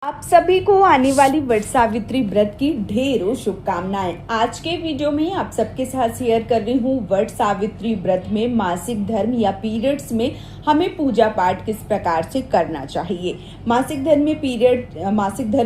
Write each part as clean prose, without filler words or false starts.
आप सभी को आने वाली वट सावित्री व्रत की ढेरों शुभकामनाएं। आज के वीडियो में आप सबके साथ शेयर कर रही हूँ वट सावित्री व्रत में मासिक धर्म या पीरियड्स में हमें पूजा पाठ किस प्रकार से करना चाहिए। मासिक धर्म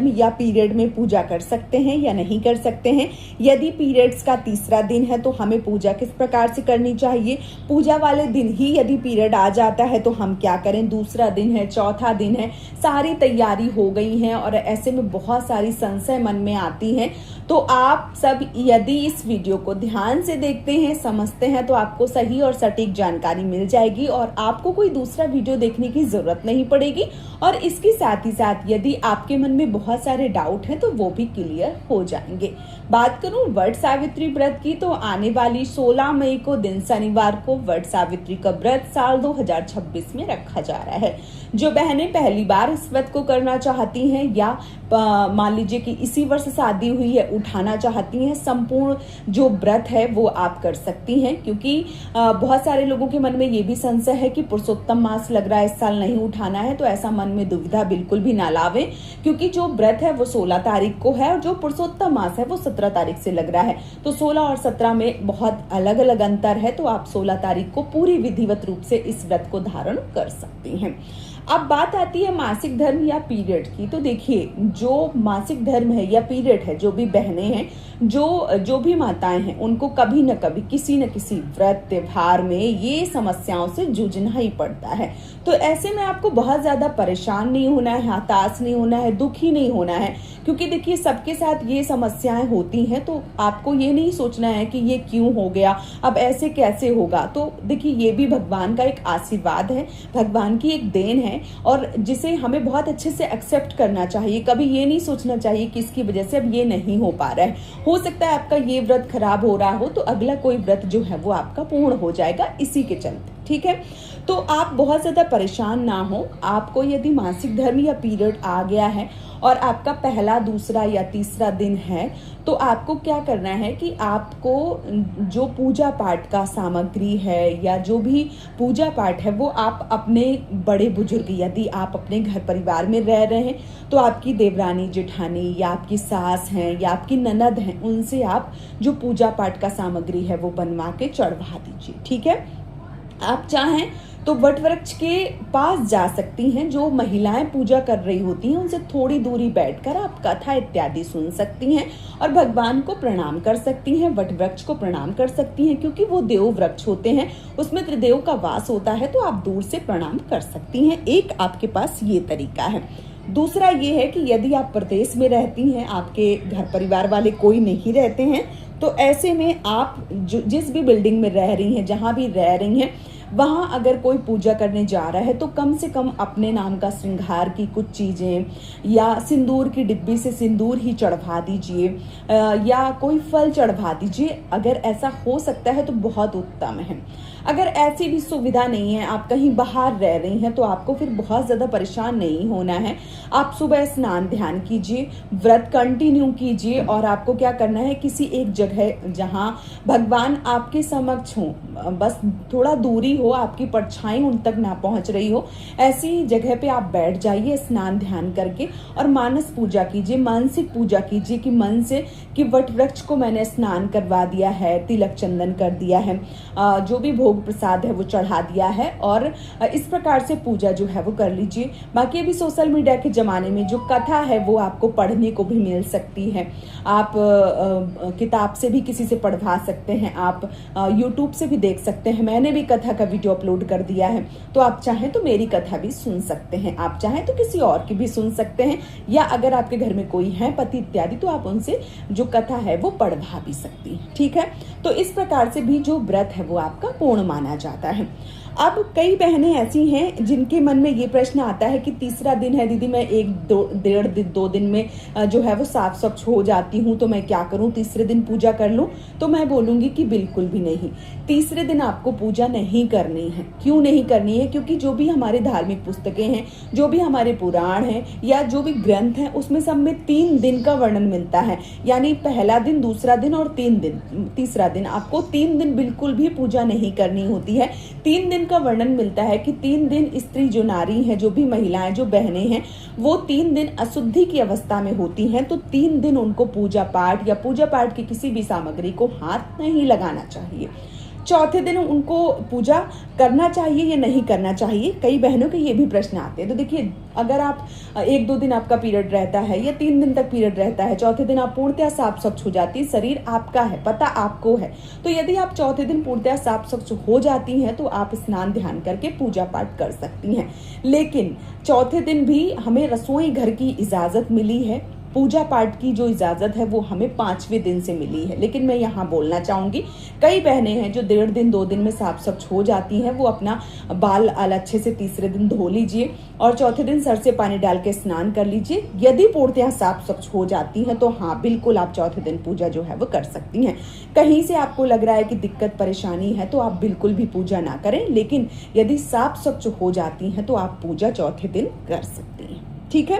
या पीरियड में पूजा कर सकते हैं या नहीं कर सकते हैं। यदि पीरियड्स का तीसरा दिन है तो हमें पूजा किस प्रकार से करनी चाहिए। पूजा वाले दिन ही यदि पीरियड आ जाता है तो हम क्या करें। दूसरा दिन है, चौथा दिन है, सारी तैयारी हो गई है और ऐसे में बहुत सारी संशय मन में आती हैं। तो आप सब यदि इस वीडियो को ध्यान से देखते हैं, समझते हैं, तो आपको सही और सटीक जानकारी मिल जाएगी और आपको कोई दूसरा वीडियो देखने की जरूरत नहीं पड़ेगी। और इसके साथ ही साथ यदि आपके मन में बहुत सारे डाउट हैं तो वो भी क्लियर हो जाएंगे। बात करूं वट सावित्री व्रत की तो आने वाली 16 मई को दिन शनिवार को वट सावित्री का व्रत साल 2026 में रखा जा रहा है। जो बहनें पहली बार इस व्रत को करना चाहती हैं या मान लीजिए कि इसी वर्ष शादी हुई है, उठाना चाहती हैं, संपूर्ण जो व्रत है वो आप कर सकती हैं। क्योंकि बहुत सारे लोगों के मन में ये भी संशय है कि पुरुषोत्तम मास लग रहा है, इस साल नहीं उठाना है। तो ऐसा मन में दुविधा बिल्कुल भी ना लावे, क्योंकि जो व्रत है वो 16 तारीख को है और जो पुरुषोत्तम मास है वो 17 तारीख से लग रहा है। तो 16 और 17 में बहुत अलग अलग अंतर है। तो आप 16 तारीख को पूरी विधिवत रूप से इस व्रत को धारण कर सकती हैं। अब बात आती है मासिक धर्म या पीरियड की। तो देखिए, जो मासिक धर्म है या पीरियड है, जो भी बहनें हैं, जो भी माताएं हैं, उनको कभी न कभी किसी न किसी व्रत त्योहार में ये समस्याओं से जूझना ही पड़ता है। तो ऐसे में आपको बहुत ज्यादा परेशान नहीं होना है, हताश नहीं होना है, दुखी नहीं होना है। क्योंकि देखिए, सबके साथ ये समस्याएं होती हैं। तो आपको ये नहीं सोचना है कि ये क्यों हो गया, अब ऐसे कैसे होगा। तो देखिए, ये भी भगवान का एक आशीर्वाद है, भगवान की एक देन है और जिसे हमें बहुत अच्छे से एक्सेप्ट करना चाहिए। कभी ये नहीं सोचना चाहिए कि इसकी वजह से अब ये नहीं हो पा रहा है। हो सकता है आपका ये व्रत खराब हो रहा हो तो अगला कोई व्रत जो है वो आपका पूर्ण हो जाएगा इसी के चलते। ठीक है, तो आप बहुत ज्यादा परेशान ना हो। आपको यदि मासिक धर्म या पीरियड आ गया है और आपका पहला, दूसरा या तीसरा दिन है, तो आपको क्या करना है कि आपको जो पूजा पाठ का सामग्री है या जो भी पूजा पाठ है वो आप अपने बड़े बुजुर्ग, यदि आप अपने घर परिवार में रह रहे हैं तो आपकी देवरानी, जेठानी या आपकी सास हैं या आपकी ननद हैं, उनसे आप जो पूजा पाठ का सामग्री है वो बनवा के चढ़वा दीजिए। ठीक है, आप चाहें तो वट वृक्ष के पास जा सकती हैं। जो महिलाएं पूजा कर रही होती हैं उनसे थोड़ी दूरी बैठकर आप कथा इत्यादि सुन सकती हैं और भगवान को प्रणाम कर सकती हैं, वट वृक्ष को प्रणाम कर सकती हैं। क्योंकि वो देव वृक्ष होते हैं, उसमें त्रिदेव का वास होता है, तो आप दूर से प्रणाम कर सकती हैं। एक आपके पास ये तरीका है। दूसरा ये है कि यदि आप प्रदेश में रहती हैं, आपके घर परिवार वाले कोई नहीं रहते हैं, तो ऐसे में आप जिस भी बिल्डिंग में रह रही हैं, जहां भी रह रही हैं, वहां अगर कोई पूजा करने जा रहा है तो कम से कम अपने नाम का श्रृंगार की कुछ चीजें या सिंदूर की डिब्बी से सिंदूर ही चढ़वा दीजिए या कोई फल चढ़वा दीजिए। अगर ऐसा हो सकता है तो बहुत उत्तम है। अगर ऐसी भी सुविधा नहीं है, आप कहीं बाहर रह रही हैं, तो आपको फिर बहुत ज्यादा परेशान नहीं होना है। आप सुबह स्नान ध्यान कीजिए, व्रत कंटिन्यू कीजिए और आपको क्या करना है, किसी एक जगह जहां भगवान आपके समक्ष हो, बस थोड़ा दूरी हो, आपकी परछाई उन तक ना पहुंच रही हो, ऐसी जगह पे आप बैठ जाइए स्नान ध्यान करके और मानस पूजा कीजिए, मानसिक पूजा कीजिए कि मन से कि वट वृक्ष को मैंने स्नान करवा दिया है, तिलक चंदन कर दिया है, जो भी भोग प्रसाद है वो चढ़ा दिया है और इस प्रकार से पूजा जो है वो कर लीजिए। बाकी अभी सोशल मीडिया के जमाने में जो कथा है वो आपको पढ़ने को भी मिल सकती है। आप किताब से भी किसी से पढ़वा सकते हैं, आप यूट्यूब से भी देख सकते हैं। मैंने भी कथा का वीडियो अपलोड कर दिया है, तो आप चाहें तो मेरी कथा भी सुन सकते हैं, आप चाहें तो किसी और की भी सुन सकते हैं, या अगर आपके घर में कोई है पति इत्यादि तो आप उनसे जो कथा है वो पढ़वा भी सकती हैं। ठीक है, तो इस प्रकार से भी जो व्रत है वो आपका पूर्ण माना जाता है। अब कई बहनें ऐसी हैं जिनके मन में ये प्रश्न आता है कि तीसरा दिन है दीदी, मैं डेढ़ दिन 2 दिन में जो है वो साफ स्वच्छ हो जाती हूँ, तो मैं क्या करूँ, तीसरे दिन पूजा कर लूँ। तो मैं बोलूंगी कि बिल्कुल भी नहीं, तीसरे दिन आपको पूजा नहीं करनी है। क्यों नहीं करनी है? क्योंकि जो भी हमारे धार्मिक पुस्तकें हैं, जो भी हमारे पुराण हैं या जो भी ग्रंथ हैं, उसमें सब में 3 दिन का वर्णन मिलता है। यानी पहला दिन, दूसरा दिन और तीसरा दिन। आपको 3 दिन बिल्कुल भी पूजा नहीं करनी होती है। 3 दिन का वर्णन मिलता है कि 3 दिन स्त्री जो नारी है, जो भी महिलाएं, जो बहनें हैं, वो 3 दिन अशुद्धि की अवस्था में होती हैं। तो 3 दिन उनको पूजा पाठ या पूजा पाठ की किसी भी सामग्री को हाथ नहीं लगाना चाहिए। चौथे दिन उनको पूजा करना चाहिए या नहीं करना चाहिए, कई बहनों के ये भी प्रश्न आते हैं। तो देखिए, अगर आप 1-2 दिन आपका पीरियड रहता है या 3 दिन तक पीरियड रहता है, चौथे दिन आप पूर्णतः साफ स्वच्छ हो जाती है, शरीर आपका है, पता आपको है, तो यदि आप चौथे दिन पूर्णतः साफ स्वच्छ हो जाती हैं तो आप स्नान ध्यान करके पूजा पाठ कर सकती हैं। लेकिन चौथे दिन भी हमें रसोई घर की इजाजत मिली है, पूजा पाठ की जो इजाजत है वो हमें 5वें दिन से मिली है। लेकिन मैं यहाँ बोलना चाहूंगी, कई बहनें हैं जो 1.5 दिन 2 दिन में साफ स्वच्छ हो जाती हैं, वो अपना बाल अच्छे से तीसरे दिन धो लीजिए और चौथे दिन सर से पानी डाल के स्नान कर लीजिए। यदि पूर्णतः साफ स्वच्छ हो जाती हैं तो हाँ, बिल्कुल आप चौथे दिन पूजा जो है वो कर सकती हैं। कहीं से आपको लग रहा है कि दिक्कत परेशानी है तो आप बिल्कुल भी पूजा ना करें, लेकिन यदि साफ स्वच्छ हो जाती हैं तो आप पूजा चौथे दिन कर सकती हैं। ठीक है।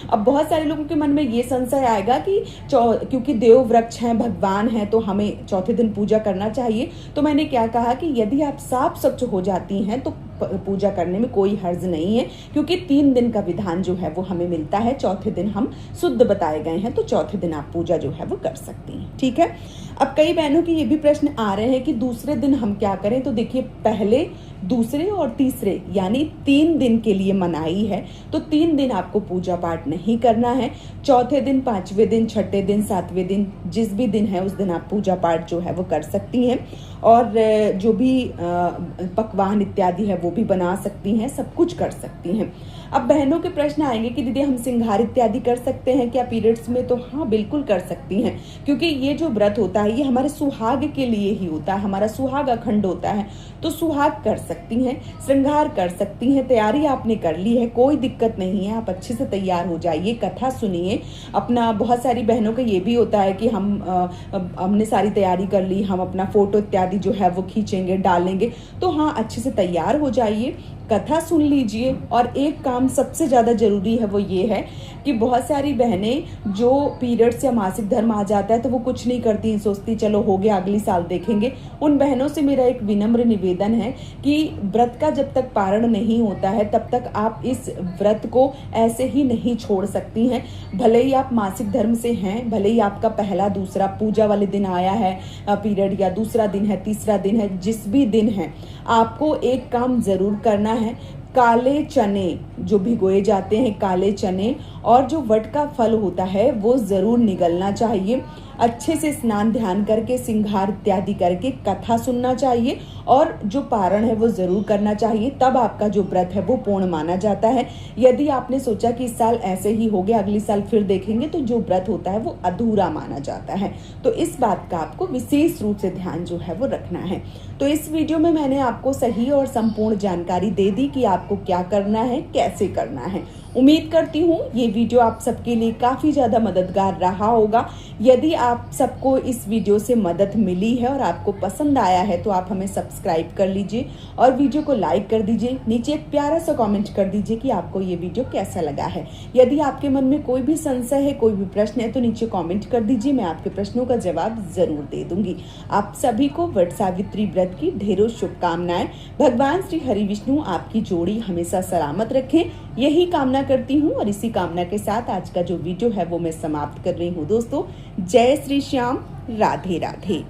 अब बहुत सारे लोगों के मन में ये संशय आएगा कि क्योंकि देव वृक्ष हैं, भगवान हैं, तो हमें चौथे दिन पूजा करना चाहिए। तो मैंने क्या कहा कि यदि आप साफ स्वच्छ हो जाती हैं तो पूजा करने में कोई हर्ज नहीं है, क्योंकि 3 दिन का विधान जो है वो हमें मिलता है। चौथे दिन हम शुद्ध बताए गए हैं, तो चौथे दिन आप पूजा जो है वो कर सकती हैं। ठीक है। अब कई बहनों के ये भी प्रश्न आ रहे हैं कि दूसरे दिन हम क्या करें। तो देखिए, पहले, दूसरे और तीसरे यानी 3 दिन के लिए मनाही है, तो 3 दिन आपको पूजा पाठ नहीं करना है। चौथे दिन, 5वें दिन, 6ठे दिन, 7वें दिन, जिस भी दिन है उस दिन आप पूजा पाठ जो है वो कर सकती हैं और जो भी पकवान इत्यादि है वो भी बना सकती हैं, सब कुछ कर सकती हैं। अब बहनों के प्रश्न आएंगे कि दीदी हम श्रृंगार इत्यादि कर सकते हैं क्या पीरियड्स में? तो हाँ, बिल्कुल कर सकती हैं, क्योंकि ये जो व्रत होता है ये हमारे सुहाग के लिए ही होता है, हमारा सुहाग अखंड होता है। तो सुहाग कर सकती हैं, श्रृंगार कर सकती हैं। तैयारी आपने कर ली है, कोई दिक्कत नहीं है, आप अच्छे से तैयार हो जाइए, कथा सुनिए अपना। बहुत सारी बहनों का ये भी होता है कि हमने सारी तैयारी कर ली, हम अपना फोटो इत्यादि जो है वो खींचेंगे, डालेंगे। तो हाँ, अच्छे से तैयार हो जाइए, कथा सुन लीजिए। और एक काम सबसे ज़्यादा जरूरी है वो ये है कि बहुत सारी बहनें जो पीरियड्स या मासिक धर्म आ जाता है तो वो कुछ नहीं करती, सोचती चलो हो गया, अगली साल देखेंगे। उन बहनों से मेरा एक विनम्र निवेदन है कि व्रत का जब तक पारण नहीं होता है तब तक आप इस व्रत को ऐसे ही नहीं छोड़ सकती हैं। भले ही आप मासिक धर्म से हैं, भले ही आपका पहला, दूसरा पूजा वाले दिन आया है पीरियड, या दूसरा दिन है, तीसरा दिन है, जिस भी दिन है, आपको एक काम जरूर करना है। काले चने जो भिगोए जाते हैं, काले चने और जो वट का फल होता है वो जरूर निगलना चाहिए। अच्छे से स्नान ध्यान करके, सिंगार इत्यादि करके कथा सुनना चाहिए और जो पारण है वो जरूर करना चाहिए। तब आपका जो व्रत है वो पूर्ण माना जाता है। यदि आपने सोचा कि इस साल ऐसे ही हो गया, अगली साल फिर देखेंगे, तो जो व्रत होता है वो अधूरा माना जाता है। तो इस बात का आपको विशेष रूप से ध्यान जो है वो रखना है। तो इस वीडियो में मैंने आपको सही और संपूर्ण जानकारी दे दी कि आपको क्या करना है, कैसे करना है। उम्मीद करती हूँ ये वीडियो आप सबके लिए काफ़ी ज़्यादा मददगार रहा होगा। यदि आप सबको इस वीडियो से मदद मिली है और आपको पसंद आया है तो आप हमें सब्सक्राइब कर लीजिए और वीडियो को लाइक कर दीजिए। नीचे एक प्यारा सा कमेंट कर दीजिए कि आपको ये वीडियो कैसा लगा है। यदि आपके मन में कोई भी संशय है, कोई भी प्रश्न है, तो नीचे कॉमेंट कर दीजिए, मैं आपके प्रश्नों का जवाब जरूर दे दूंगी। आप सभी को वट सावित्री व्रत की ढेरों शुभकामनाएं। भगवान श्री हरि विष्णु आपकी जोड़ी हमेशा सलामत रखें, यही कामना करती हूँ। और इसी कामना के साथ आज का जो वीडियो है वो मैं समाप्त कर रही हूँ दोस्तों। जय श्री श्याम, राधे राधे।